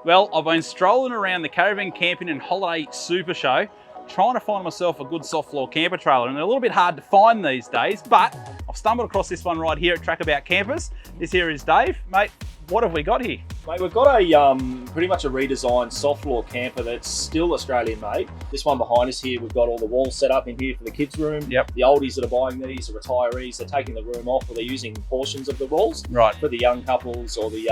Well, I've been strolling around the Caravan Camping and Holiday Super Show, trying to find myself a good soft floor camper trailer, and they're a little bit hard to find these days, but I've stumbled across this one right here at Trackabout Campers. This here is Dave. Mate, what have we got here? Mate, we've got a pretty much a redesigned soft floor camper that's still Australian made. This one behind us here, we've got all the walls set up in here for the kids' room. Yep. The oldies that are buying these, the retirees, they're taking the room off, or they're using portions of the walls. Right. For the young couples or the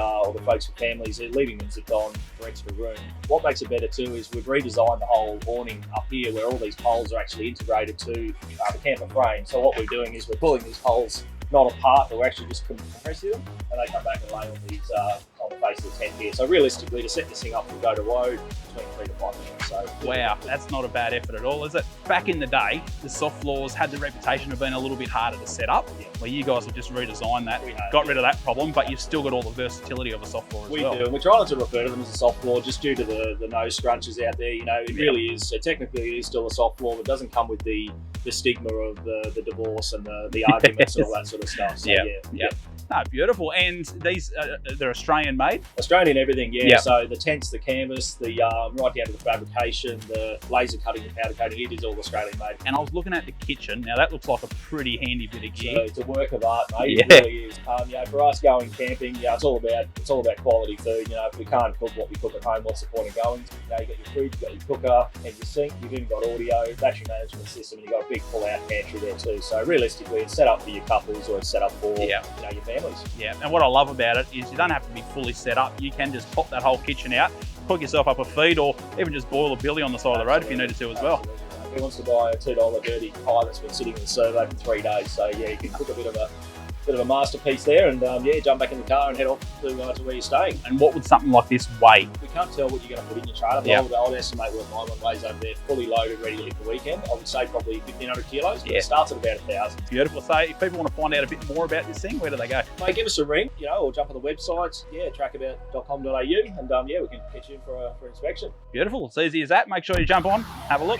folks with families, they're leaving them zipped on for extra room. What makes it better too is we've redesigned the whole awning up here, where all these poles are actually integrated to the camper frame. So what we're doing is we're pulling these poles not apart, but we're actually just compressing them, and they come back and lay on these on the face of the tent here. So realistically, to set this thing up, we'll go to road between 3 to 5 minutes. So wow, that's not a bad effort at all, is it? Back in the day, the soft floors had the reputation of being a little bit harder to set up. Yeah. Well, you guys have just redesigned that, got rid of that problem, but you've still got all the versatility of a soft floor as well. We do, and we're trying to refer to them as a soft floor just due to the nose scrunches out there. You know, it really is. So technically, it is still a soft floor, but it doesn't come with the stigma of the divorce and the arguments and all that sort of stuff. So, yeah. No, beautiful. And these, they're Australian made? Australian everything, yeah. Yep. So the tents, the canvas, the right down to the fabrication, the laser cutting, the powder coating, it is all Australian made. And I was looking at the kitchen. Now that looks like a pretty handy bit of gear. So it's a work of art, mate. Yeah. It really is. You know, for us going camping, it's all about quality food. You know, if we can't cook what we cook at home, what's the point of going? You know, you got your fridge, you got your cooker, and your sink. You've even got audio, battery management system, and you've got a big pull-out pantry there too. So realistically, it's set up for your couples, or it's set up for your families. Yeah, and what I love about it is you don't have to be fully set up. You can just pop that whole kitchen out, cook yourself up a feed, or even just boil a billy on the side of the road if you needed to as well. Who wants to buy a $2 dirty pie that's been sitting in the servo for 3 days? So yeah, you can cook a bit of a masterpiece there, and jump back in the car and head off to where you're staying. And what would something like this weigh? We can't tell what you're going to put in your trailer, but I would estimate what my one weighs over there, fully loaded, ready to hit the weekend. I would say probably 1,500 kilos, but it starts at about 1,000. Beautiful. So if people want to find out a bit more about this thing, where do they go? Mate, give us a ring, or jump on the websites, trackabout.com.au, and we can get you in for inspection. Beautiful. It's easy as that. Make sure you jump on, have a look.